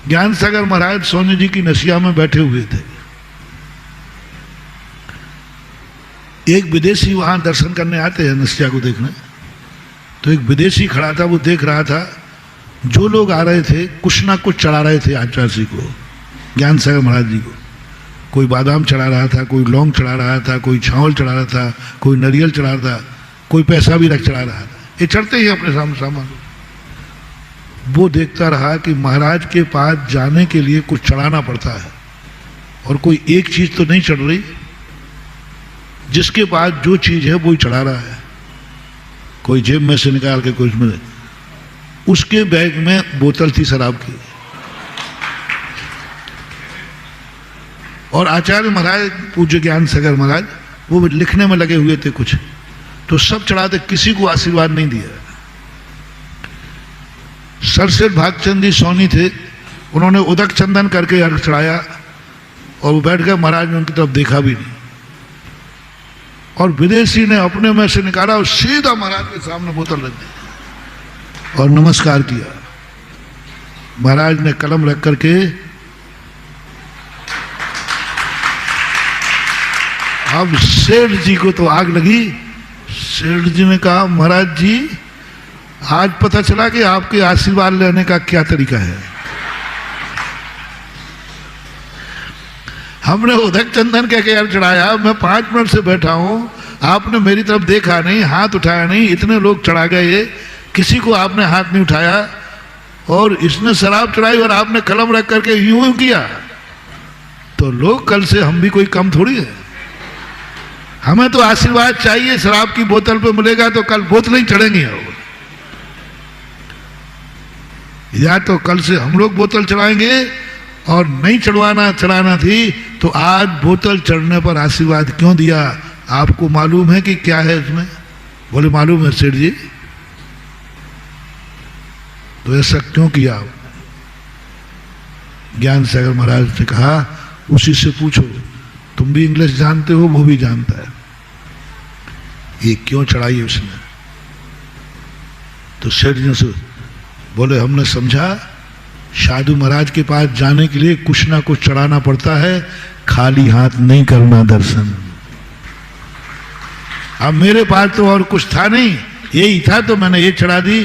ज्ञान सागर महाराज सोनी जी की नसिया में बैठे हुए थे। एक विदेशी वहां दर्शन करने आते हैं नसिया को देखने, तो एक विदेशी खड़ा था, वो देख रहा था जो लोग आ रहे थे कुछ ना कुछ चढ़ा रहे थे आचार्य जी को, ज्ञान सागर महाराज जी को। कोई बादाम चढ़ा रहा था, कोई लौंग चढ़ा रहा था, कोई चावल चढ़ा रहा था, कोई नारियल चढ़ा रहा था, कोई पैसा भी रख चढ़ा रहा था। ये चढ़ते ही अपने सामने सामान। वो देखता रहा कि महाराज के पास जाने के लिए कुछ चढ़ाना पड़ता है और कोई एक चीज तो नहीं चढ़ रही, जिसके पास जो चीज है वो ही चढ़ा रहा है। कोई जेब में से निकाल के कुछ में, उसके बैग में बोतल थी शराब की। और आचार्य महाराज पूज्य ज्ञान सागर महाराज वो लिखने में लगे हुए थे कुछ, तो सब चढ़ाते, किसी को आशीर्वाद नहीं दिया। सरसेठ भागचंद जी सोनी थे, उन्होंने उदक चंदन करके अर्घ चढ़ाया और वो बैठ गए। महाराज ने उनकी तरफ देखा भी नहीं। और विदेशी ने अपने में से निकाला और सीधा महाराज के सामने बोतल रख दी और नमस्कार किया। महाराज ने कलम रख करके अब सेठ जी को तो आग लगी। सेठ जी ने कहा, महाराज जी आज पता चला कि आपके आशीर्वाद लेने का क्या तरीका है। हमने उदक चंदन कह के चढ़ाया, मैं 5 मिनट से बैठा हूं, आपने मेरी तरफ देखा नहीं, हाथ उठाया नहीं, इतने लोग चढ़ा गए, किसी को आपने हाथ नहीं उठाया, और इसने शराब चढ़ाई और आपने कलम रख करके यूं किया, तो लोग कल से हम भी कोई कम थोड़ी है। हमें तो आशीर्वाद चाहिए, शराब की बोतल पे मिलेगा तो कल बोतल ही चढ़ेंगी, या तो कल से हम लोग बोतल चढ़ाएंगे, और नहीं चढ़ाना थी तो आज बोतल चढ़ने पर आशीर्वाद क्यों दिया? आपको मालूम है कि क्या है इसमें? बोले मालूम है सेठ जी। तो ऐसा क्यों किया? ज्ञान सागर महाराज ने कहा, उसी से पूछो, तुम भी इंग्लिश जानते हो, वो भी जानता है, ये क्यों चढ़ाई उसने? तो सेठ जी से बोले, हमने समझा साधु महाराज के पास जाने के लिए कुछ ना कुछ चढ़ाना पड़ता है, खाली हाथ नहीं करना दर्शन। अब मेरे पास तो और कुछ था नहीं, यही था तो मैंने ये चढ़ा दी।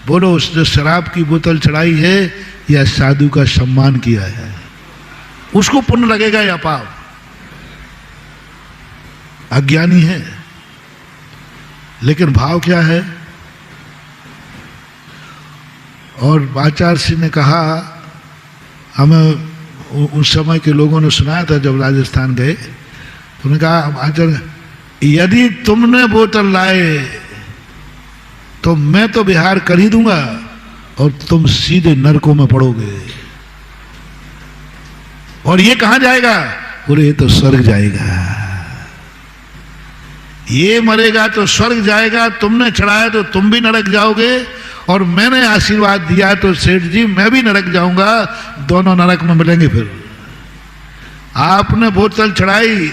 बोलो उसने शराब की बोतल चढ़ाई है या साधु का सम्मान किया है, उसको पुण्य लगेगा या पाप? अज्ञानी है, लेकिन भाव क्या है? और आचार्य सिंह ने कहा, हमें उस समय के लोगों ने सुनाया था जब राजस्थान गए, तो उन्होंने कहा, आचार्य यदि तुमने बोतल लाए तो मैं तो विहार कर ही दूंगा और तुम सीधे नरकों में पड़ोगे। और ये कहां जाएगा? बोले ये तो स्वर्ग जाएगा। ये मरेगा तो स्वर्ग जाएगा, तुमने चढ़ाया तो तुम भी नरक जाओगे, और मैंने आशीर्वाद दिया तो सेठ जी मैं भी नरक जाऊंगा, दोनों नरक में मिलेंगे। फिर आपने बोतल चढ़ाई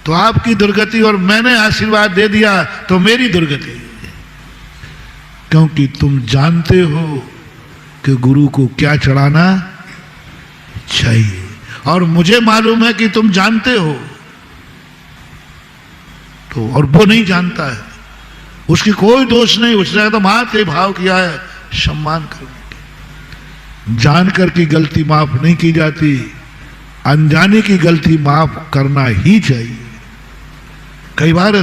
तो आपकी दुर्गति, और मैंने आशीर्वाद दे दिया तो मेरी दुर्गति, क्योंकि तुम जानते हो कि गुरु को क्या चढ़ाना चाहिए, और मुझे मालूम है कि तुम जानते हो, तो और वो नहीं जानता है, उसकी कोई दोष नहीं, उसने तो मात्र भाव किया है सम्मान करने। जानकर की गलती माफ नहीं की जाती, अनजाने की गलती माफ करना ही चाहिए। कई बार